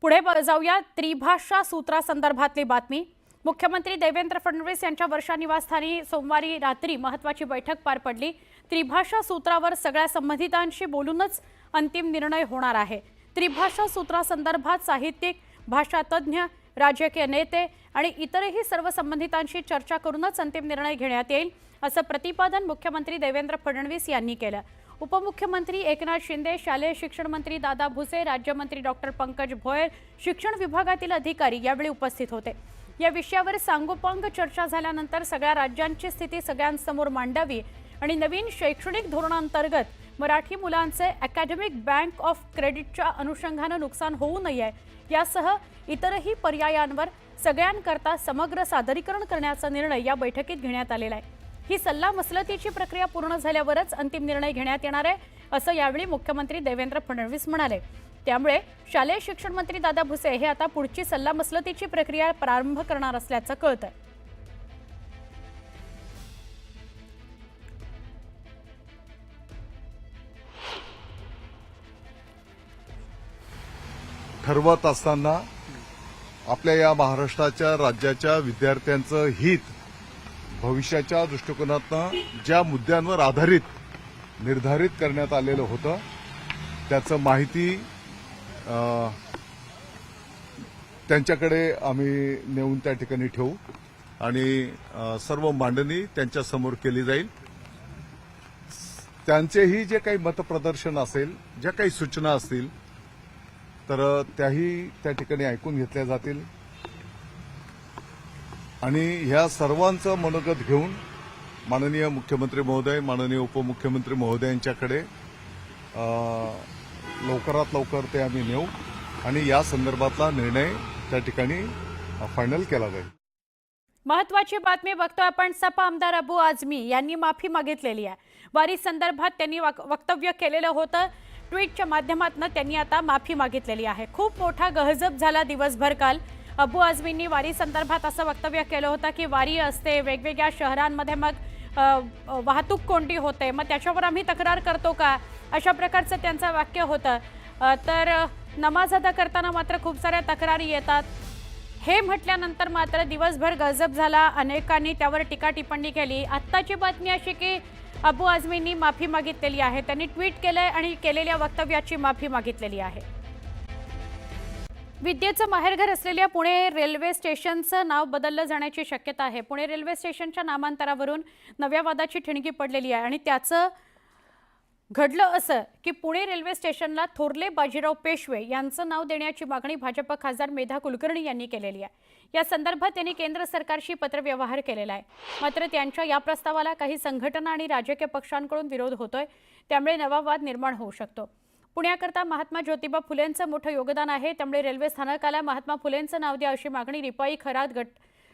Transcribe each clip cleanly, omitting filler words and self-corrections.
पुढे जाऊया त्रिभाषा सूत्रासंदर्भातली बातमी। मुख्यमंत्री देवेंद्र फडणवीस यांच्या वर्षा निवासस्थानी सोमवारी रात्री महत्त्वाची बैठक पार पडली। त्रिभाषा सूत्रावर सगळ्या संबंधितांशी बोलूनच अंतिम निर्णय होणार आहे। त्रिभाषा सूत्रासंदर्भात साहित्यिक, भाषा तज्ञ, राजकीय नेते आणि इतरही सर्व संबंधितांशी चर्चा करूनच अंतिम निर्णय घेण्यात येईल, असं प्रतिपादन मुख्यमंत्री देवेंद्र फडणवीस यांनी केलं। उपमुख्यमंत्री एकनाथ शिंदे, शालेय शिक्षण मंत्री दादा भुसे, राज्यमंत्री डॉक्टर पंकज भोयर, शिक्षण विभागातील अधिकारी यावेळी उपस्थित होते। या विषयावर सांगोपांग चर्चा झाल्यानंतर सगळ्या राज्यांची स्थिती सगळ्यांसमोर मांडावी आणि नवीन शैक्षणिक धोरणांतर्गत मराठी मुलांचे अकॅडमिक बँक ऑफ क्रेडिटच्या अनुषंगाने नुकसान होऊ नये यासह इतरही पर्यायांवर सगळ्यांकरता समग्र सादरीकरण करण्याचा निर्णय या बैठकीत घेण्यात आलेला आहे। ही सल्लामसलतीची प्रक्रिया पूर्ण झाल्यावरच अंतिम निर्णय घेण्यात येणार आहे, असं यावेळी मुख्यमंत्री देवेंद्र फडणवीस म्हणाले। त्यामुळे शालेय शिक्षण मंत्री दादा भुसे हे आता पुढची सल्लामसलतीची प्रक्रिया प्रारंभ करणार असल्याचं कळतंय। ठरवत असताना आपल्या या महाराष्ट्राच्या राज्याच्या विद्यार्थ्यांचं हित भविष्याच्या दृष्टिकोनातून ज्या मुद्द्यांवर आधारित निर्धारित करण्यात आलेलं होतं त्याचं माहिती त्यांच्याकडे आम्ही नेऊन त्या ठिकाणी ठेवू आणि सर्व मांडणी त्यांच्यासमोर केली जाईल। त्यांचेही जे काही मतप्रदर्शन असेल, ज्या काही सूचना असतील तर त्याही त्या ठिकाणी ऐकून घेतल्या जातील आणि ह्या सर्वांचं मनोगत घेऊन माननीय मुख्यमंत्री महोदय, माननीय उपमुख्यमंत्री महोदयांच्याकडे लवकरात लवकर ते आम्ही नेऊ आणि या संदर्भातला निर्णय त्या ठिकाणी फायनल केला जाईल। महत्त्वाची बातमी बघतोय आपण। सपा आमदार अबू आझमी यांनी माफी मागितलेली आहे। वारी संदर्भात त्यांनी वक्तव्य केलेलं होतं। ट्विटच्या माध्यमातून त्यांनी आता माफी मागितलेली आहे। खूप मोठा गहजब झाला दिवसभर काल। अबू आझमींनी वारी संदर्भात असं वक्तव्य केलं होतं की वारी असते, वेगवेगळ्या शहरांमध्ये मग वाहतूक कोंडी होते, मग त्याच्यावर आम्ही तक्रार करतो का, अशा प्रकारचं त्यांचं वाक्य होतं। तर नमाज अदा करताना मात्र खूप साऱ्या तक्रारी येतात, हे म्हटल्यानंतर मात्र दिवसभर गजब झाला। अनेकांनी त्यावर टीका टिप्पणी केली। आत्ताची बातमी अशी की अबू आझमींनी माफी मागितलेली आहे। त्यांनी ट्विट केलंय आणि केलेल्या वक्तव्याची माफी मागितलेली आहे। विद्येचं माहेरघर असलेल्या पुणे रेल्वे स्टेशनचं नाव बदललं जाण्याची शक्यता आहे। पुणे रेल्वे स्टेशनच्या नामांतरावरून नव्या वादाची ठिणगी पडलेली आहे आणि त्याचं घडलं असं की पुणे रेल्वे स्टेशनला थोरले बाजीराव पेशवे यांचं नाव देण्याची मागणी भाजप खासदार मेधा कुलकर्णी यांनी केलेली आहे। या संदर्भात त्यांनी केंद्र सरकारशी पत्रव्यवहार केलेला आहे। मात्र त्यांच्या या प्रस्तावाला काही संघटना आणि राजकीय पक्षांकडून विरोध होतोय, त्यामुळे नवा वाद निर्माण होऊ शकतो। पुण्याकरता महात्मा ज्योतिबा फुलेंचं मोठं योगदान आहे, त्यामुळे रेल्वे स्थानकाला महात्मा फुलेंचं नाव द्या अशी मागणी रिपाई, खरात गट,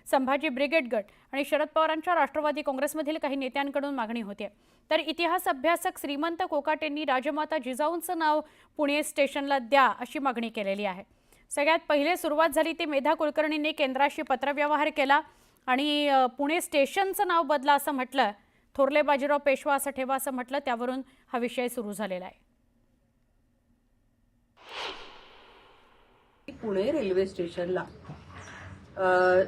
संभाजी ब्रिगेड गट आणि शरद पवारांच्या राष्ट्रवादी काँग्रेसमधील काही नेत्यांकडून मागणी होते। तर इतिहास अभ्यासक श्रीमंत कोकाटेंनी राजमाता जिजाऊंचं नाव पुणे स्टेशनला द्या अशी मागणी केलेली आहे। सगळ्यात पहिले सुरुवात झाली ती मेधा कुलकर्णींनी केंद्राशी पत्रव्यवहार केला आणि पुणे स्टेशनचं नाव बदला असं म्हटलं, थोरले बाजीराव पेशवा असं ठेवा असं म्हटलं, त्यावरून हा विषय सुरू झालेला आहे। पुणे रेल्वे स्टेशनला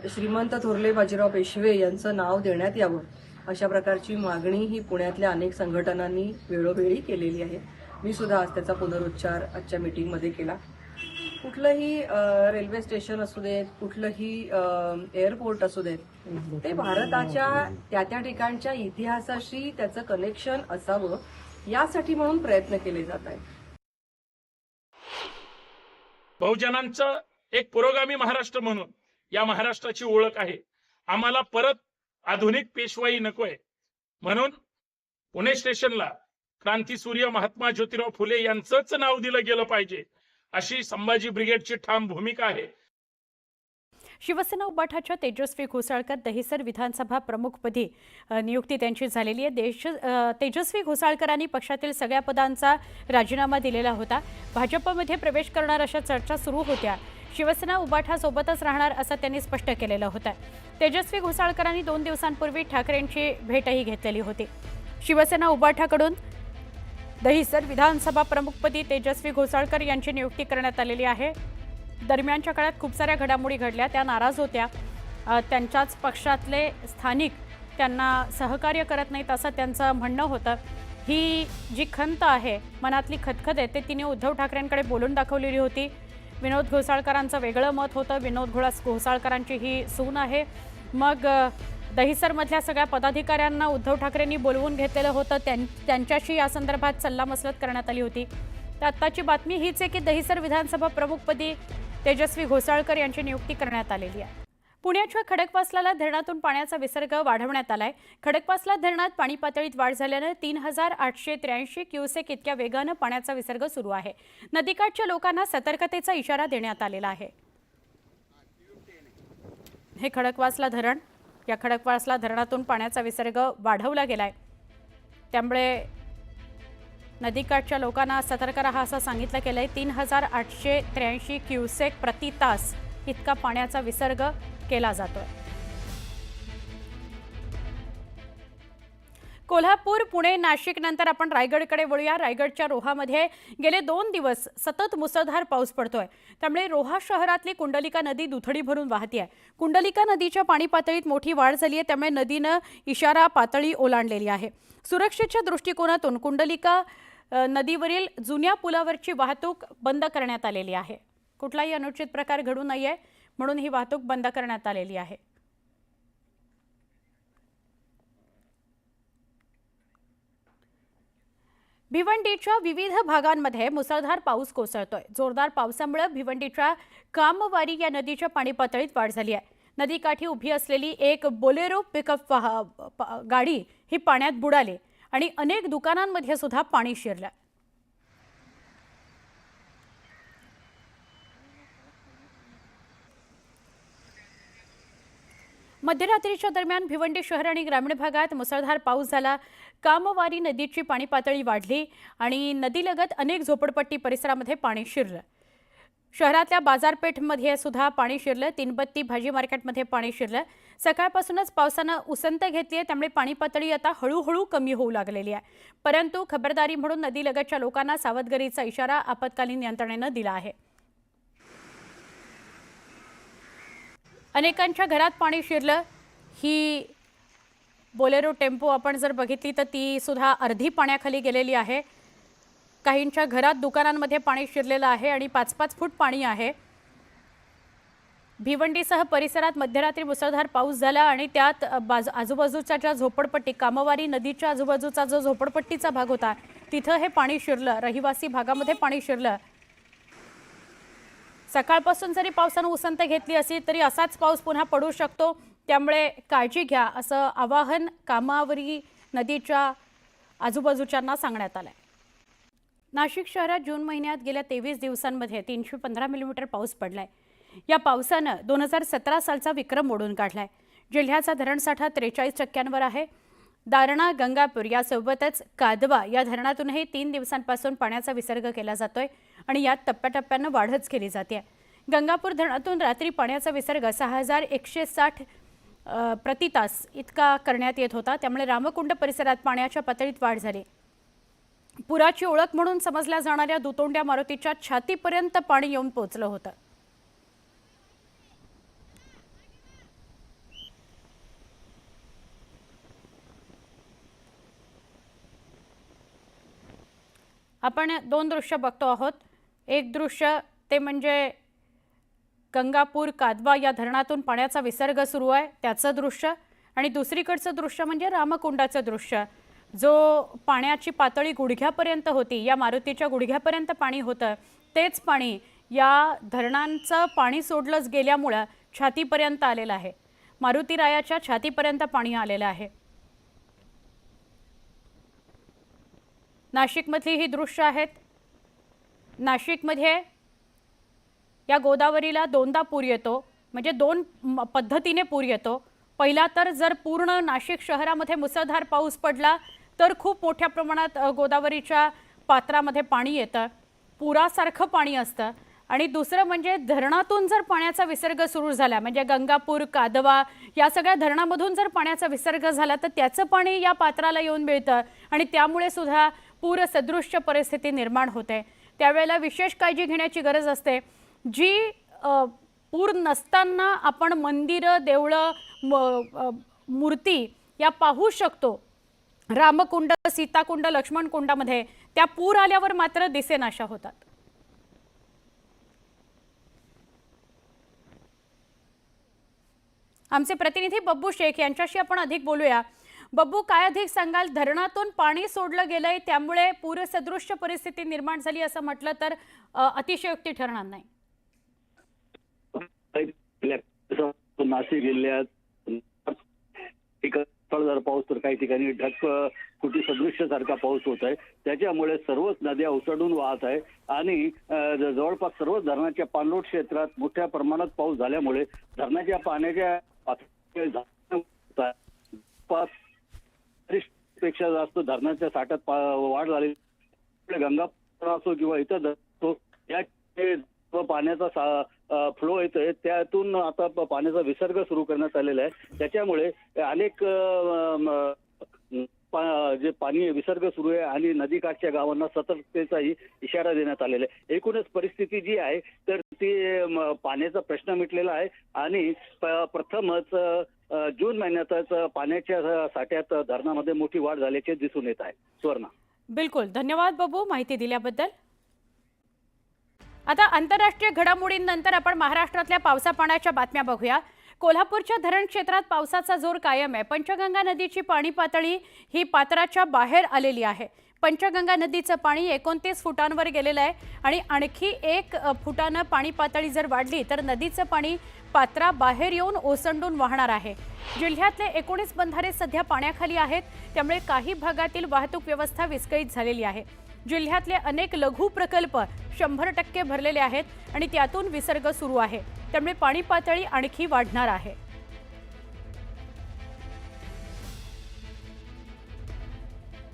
श्रीमंत थोरले बाजीराव पेशवे यांचं नाव देण्यात यावं अशा प्रकारची मागणी ही पुण्यातल्या अनेक संघटनांनी वेळोवेळी केलेली आहे। मी सुद्धा आज त्याचा पुनरुच्चार आजच्या मीटिंगमध्ये केला। कुठलंही रेल्वे स्टेशन असू देत, कुठलंही एअरपोर्ट असू देत, ते भारताच्या त्या ठिकाणच्या इतिहासाशी त्याचं कनेक्शन असावं यासाठी म्हणून प्रयत्न केले जात आहेत। बहुजनांचं एक पुरोगामी महाराष्ट्र म्हणून या महाराष्ट्राची ओळख आहे। आम्हाला परत आधुनिक पेशवाई नकोय, म्हणून पुणे स्टेशनला क्रांतीसूर्य महात्मा ज्योतिराव फुले यांचंच नाव दिलं गेलं पाहिजे अशी संभाजी ब्रिगेडची ठाम भूमिका आहे। शिवसेना उबाठाच्या तेजस्वी घोसाळकर दहिसर विधानसभा प्रमुखपदी नियुक्ती त्यांची झालेली आहे। तेजस्वी घोसाळकरांनी पक्षातील सगळ्या पदांचा राजीनामा दिलेला होता। भाजपमध्ये प्रवेश करणार अशा चर्चा सुरू होत्या। शिवसेना उबाठासोबतच राहणार असं त्यांनी स्पष्ट केलेलं होतं। तेजस्वी घोसाळकरांनी 2 दिवसांपूर्वी ठाकरेंची भेटही घेतलेली होती। शिवसेना उबाठाकडून दहिसर विधानसभा प्रमुखपदी तेजस्वी घोसाळकर यांची नियुक्ती करण्यात आलेली आहे। दरम्यानच्या काळात खूप साऱ्या घडामोडी घडल्या, त्या नाराज होत्या. त्यांच्याच पक्षातले स्थानिक त्यांना सहकार्य करत नाहीत असं त्यांचं म्हणणं होतं. ही जी खंत आहे, मनातली खतखत आहे, ते तिने उद्धव ठाकरेंकडे बोलून दाखवलेली होती. विनोद घोसाळकरांचं वेगळं मत होतं. विनोद घोसाळकरांची ही सून आहे. मग दहिसरमधल्या सगळ्या पदाधिकाऱ्यांना उद्धव ठाकरेंनी बोलवून घेतलेलं होतं. त्यांच्याशी या संदर्भात सल्लामसलत करण्यात आली होती. तर आत्ताची बातमी हीच आहे की दहिसर विधानसभा प्रमुखपदी तेजस्वी घोसाळकर यांची नियुक्ती करण्यात आलेली आहे. पुण्याच्या खडकवासला धरणातून पाण्याचा विसर्ग वाढवण्यात आलाय. खडकवासला धरणात पाणी पातळीत वाढ झाल्यानं 3883 क्युसेक इतक्या वेगानं पाण्याचा विसर्ग सुरू आहे. नदीकाठच्या लोकांना सतर्कतेचा इशारा देण्यात आलेला आहे. हे खडकवासला धरण, या खडकवासला धरणातून पाण्याचा विसर्ग वाढवला गेलाय. त्यामुळे नदीकाठच्या लोकांना सतर्क राहा असं सांगितलं गेलंय. 3883 क्युसेक प्रति तास इतका पाण्याचा विसर्ग केला जातोय. कोल्हापूर, पुणे, नाशिक नंतर आपण रायगडकडे वळूया. रायगडच्या रोहामध्ये गेले 2 दिवस सतत मुसळधार पाऊस पडतोय. त्यामुळे रोहा शहरातली कुंडलिका नदी दुथडी भरून वाहतीये. कुंडलिका नदीच्या पाणी पातळीत मोठी वाढ झाली आहे. त्यामुळे नदीनं इशारा पातळी ओलांडलेली आहे. सुरक्षेच्या दृष्टिकोनातून कुंडलिका नदीवरील जुन्या पुलावरची वाहतूक बंद करण्यात आलेली आहे. कुठलाही अनुचित प्रकार घडू नये म्हणून ही वाहतूक बंद करण्यात आलेली आहे. भिवंडीच्या विविध भागांमध्ये मुसळधार पाऊस कोसळतोय. जोरदार पावसामुळे भिवंडीच्या कामवारी या नदीच्या पाणी पातळीत वाढ झाली आहे. नदीकाठी उभी असलेली एक बोलेरो पिकअप गाडी ही पाण्यात बुडाली आणि अनेक दुकानांमध्ये सुद्धा पाणी शिरलं. मध्यरात्रीच्या दरम्यान भिवंडी शहर आणि ग्रामीण भागात मुसळधार पाऊस झाला. कामवारी नदीची पाणी पातळी वाढली आणि नदीलगत अनेक झोपडपट्टी परिसरामध्ये पाणी शिरलं. शहरातल्या बाजारपेठमध्ये सुद्धा पाणी शिरलं. तीनबत्ती भाजी मार्केटमध्ये पाणी शिरलं. सकाळपासूनच पावसानं उसंत घेतली आहे. त्यामुळे पाणी पातळी आता हळूहळू कमी होऊ लागलेली आहे. परंतु खबरदारी म्हणून नदीलगतच्या लोकांना सावधगिरीचा इशारा आपत्कालीन यंत्रणेनं दिला आहे. अनेकांच्या घरात पाणी शिरलं. ही बोलेरो टेम्पो आपण जर बघितली तर ती सुद्धा अर्धी पाण्याखाली गेलेली आहे. काहींच्या घरात, दुकानांमध्ये पाणी शिरलेलं आहे आणि 5-5 फूट पाणी आहे. भिवंडीसह परिसरात मध्यरात्री मुसळधार पाऊस झाला आणि त्यात आजूबाजूच्या ज्या झोपडपट्टी, कामवारी नदीच्या आजूबाजूचा जो झोपडपट्टीचा भाग होता तिथं हे पाणी शिरलं. रहिवासी भागामध्ये पाणी शिरलं. सकाळपासून जरी पावसानं उसंत घेतली असली तरी असाच पाऊस पुन्हा पडू शकतो. त्यामुळे काळजी घ्या असं आवाहन कामावरी नदीच्या आजूबाजूच्यांना सांगण्यात आलंय. नाशिक शहरात जून महिन्यात गेल्या 23 दिवसांमध्ये 315 मिलीमीटर पाऊस पडलाय. या पावसानं 2017 सालचा विक्रम मोडून काढलाय. जिल्ह्याचा धरणसाठा 43% आहे. दारणा, गंगापूर यासोबतच कादवा या धरणातूनही 3 दिवसांपासून पाण्याचा विसर्ग केला जातोय आणि यात टप्प्याटप्प्यानं वाढच केली जाते. गंगापूर धरणातून रात्री पाण्याचा विसर्ग 6160 प्रति तास इतका करण्यात येत होता. त्यामुळे रामकुंड परिसरात पाण्याच्या पातळीत वाढ झाली. पुराची ओळख म्हणून समजल्या जाणाऱ्या दुतोंड्या मारुतीच्या छातीपर्यंत पाणी येऊन पोहोचलं होतं. आपण 2 दृश्य बघतो आहोत. एक दृश्य ते म्हणजे गंगापूर कादवा या धरणातून पाण्याचा विसर्ग सुरू आहे त्याचं दृश्य आणि दुसरीकडचं दृश्य म्हणजे रामकुंडाचं दृश्य. जो पाण्याची पातळी गुडघ्यापर्यंत होती, या मारुतीच्या गुडघ्यापर्यंत पाणी होतं, तेच पाणी या धरणांचं पाणी सोडलंच गेल्यामुळं छातीपर्यंत आलेलं आहे. मारुतीरायाच्या छातीपर्यंत पाणी आलेलं आहे. नाशिकमधली ही दृश्य आहेत. नाशिकमध्ये या गोदावरीला 2दा पूर येतो, म्हणजे 2 पद्धतीने पूर येतो. पहिला तर जर पूर्ण नाशिक शहरामध्ये मुसळधार पाऊस पडला तर खूप मोठ्या प्रमाणात गोदावरीच्या पात्रामध्ये पाणी येतं, पुरासारखं पाणी असतं. आणि दुसरं म्हणजे धरणातून जर पाण्याचा विसर्ग सुरू झाला, म्हणजे गंगापूर, कादवा या सगळ्या धरणामधून जर पाण्याचा विसर्ग झाला तर त्याचं पाणी या पात्राला येऊन मिळतं आणि त्यामुळे सुद्धा पूरसदृश्य परिस्थिती निर्माण होते. त्यावेळेला विशेष काळजी घेण्याची गरज असते. जी पूर नसताना आपण मंदिरं, देवळं, मूर्ती या पाहू शकतो, रामकुंड, सीताकुंड, लक्ष्मणकुंडामध्ये, त्या पूर आल्यावर मात्र दिसेनाशा होतात. आमचे प्रतिनिधी बब्बू शेख यांच्याशी आपण अधिक बोलूया. बब्बू, काय अधिक सांगाल? धरणातून पाणी सोडलं गेलंय, त्यामुळे पूरसदृश्य परिस्थिती निर्माण झाली असं म्हटलं तर अतिशयोक्ती ठरणार नाही. नाशिक जिल्ह्यात मुसळधार पाऊस तर काही ठिकाणी ढगफुटी सदृश्य सारखा पाऊस होत आहे. त्याच्यामुळे सर्वच नद्या ओसंडून वाहत आहे आणि जवळपास सर्वच धरणाच्या पाणलोट क्षेत्रात मोठ्या प्रमाणात पाऊस झाल्यामुळे धरणाच्या पाण्याच्या पेक्षा जास्त धरणाच्या साठ्यात वाढ झाली. गंगापूर असो किंवा इतर असो, या पाण्याचा फ्लो येतोय, त्यातून आता पाण्याचा विसर्ग सुरू करण्यात आलेला आहे. त्याच्यामुळे अनेक जे पाणी विसर्ग सुरू आहे आणि नदीकाठच्या गावांना सतर्कतेचाही इशारा देण्यात आलेला आहे. एकूणच परिस्थिती जी आहे तर ती पाण्याचा प्रश्न मिटलेला आहे आणि प्रथमच जून महिन्यातच पाण्याच्या साठ्यात धरणामध्ये मोठी वाढ झाल्याचे दिसून येत आहे. सुवर्णा, बिलकुल, धन्यवाद बब्बू माहिती दिल्याबद्दल. आता आंतरराष्ट्रीय घडामोडींनंतर आपण महाराष्ट्रातल्या पावसा पाण्याच्या बातम्या बघूया. कोल्हापूरच्या धरण क्षेत्रात पावसाचा जोर कायम आहे. पंचगंगा नदीची पाणी पातळी ही पात्राच्या बाहेर आलेली आहे. पंचगंगा नदीचं पाणी 29 फुटांवर गेलेलं आहे आणि आणखी 1 फुटानं पाणी पातळी जर वाढली तर नदीचं पाणी पात्राबाहेर येऊन ओसंडून वाहणार आहे. जिल्ह्यातले 19 बंधारे सध्या पाण्याखाली आहेत, त्यामुळे काही भागातील वाहतूक व्यवस्था विस्कळीत झालेली आहे. जिल्ह्यातले अनेक लघु प्रकल्प 100% भरलेले आहेत आणि त्यातून विसर्ग सुरू आहे, त्यामुळे पाणी पातळी आणखी वाढणार आहे.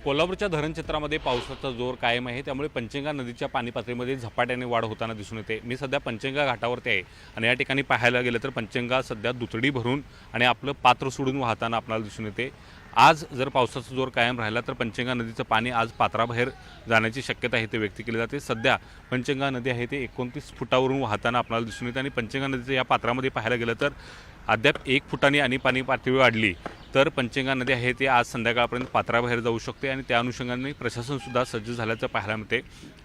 कोल्हापूरच्या धरण क्षेत्रामध्ये पावसाचा जोर कायम आहे, त्यामुळे पंचगंगा नदीच्या पाणी पातळीमध्ये झपाट्याने वाढ होताना दिसून येते. मी सध्या पंचगंगा घाटावरती आहे आणि या ठिकाणी पाहायला गेलं तर पंचगंगा सध्या दुथडी भरून आणि आपलं पात्र सोडून वाहताना आपल्याला दिसून येते. आज जर पावसाचा जोर कायम राहिला तर पंचगंगा नदीचं पाणी आज पात्राबाहेर जाण्याची शक्यता आहे ते व्यक्त केली जाते. सध्या पंचगंगा नदी आहे ते 29 फुटावरून वाहताना आपल्याला दिसून येते आणि पंचगंगा नदीचं या पात्रामध्ये पाहायला गेलं तर अद्याप 1 फुटाने आणि पाणी पातळी वाढली तर पंचगंगा नदी आहे ते आज संध्याकाळपर्यंत पात्राबाहेर जाऊ शकते आणि त्या अनुषंगाने प्रशासनसुद्धा सज्ज झाल्याचं पाहायला मिळते.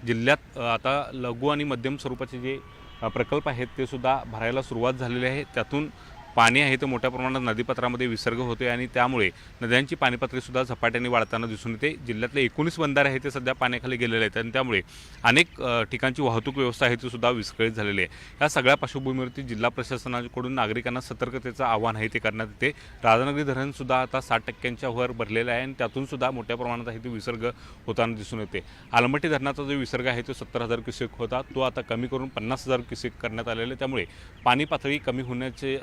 जिल्ह्यात आता लघु आणि मध्यम स्वरूपाचे जे प्रकल्प आहेत ते सुद्धा भरायला सुरुवात झालेली आहे. त्यातून पाणी आहे ते मोठ्या प्रमाणात नदीपात्रामध्ये विसर्ग होते आणि त्यामुळे नद्यांची पाणी पातळीसुद्धा झपाट्याने वाढताना दिसून येते. जिल्ह्यातले 19 बंधारे आहेत ते सध्या पाण्याखाली गेलेले आहेत आणि त्यामुळे अनेक ठिकाणची वाहतूक व्यवस्था आहे ती सुद्धा विस्कळीत झालेली आहे. या सगळ्या पार्श्वभूमीवरती जिल्हा प्रशासनाकडून नागरिकांना सतर्कतेचं आव्हान आहे ते करण्यात येते. राधानगरी धरणसुद्धा आता 60% वर भरलेलं आहे आणि त्यातून सुद्धा मोठ्या प्रमाणात आहे ते विसर्ग होताना दिसून येते. आलमट्टी धरणाचा जो विसर्ग आहे तो 70,000 क्युसेक होता, तो आता कमी करून 50,000 क्युसेक करण्यात आलेला आहे. त्यामुळे पाणी पातळी कमी होण्याचे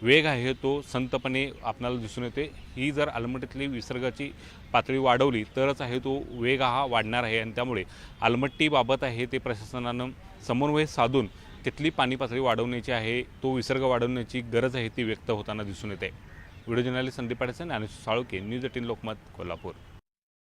वेग आहे तो संतपणे आपल्याला दिसून येते. ही जर आलमट्टीतली विसर्गाची पातळी वाढवली तरच आहे तो वेग हा वाढणार आहे आणि त्यामुळे आलमट्टीबाबत आहे ते प्रशासनानं समन्वय साधून तिथली पाणी पातळी वाढवण्याची आहे, तो विसर्ग वाढवण्याची गरज आहे ती व्यक्त होताना दिसून येते. व्हिडिओ जर्नलिस्ट संदीप पाटील आणि ज्ञानेश्वर साळुंखे, न्यूज 18 लोकमत, कोल्हापूर.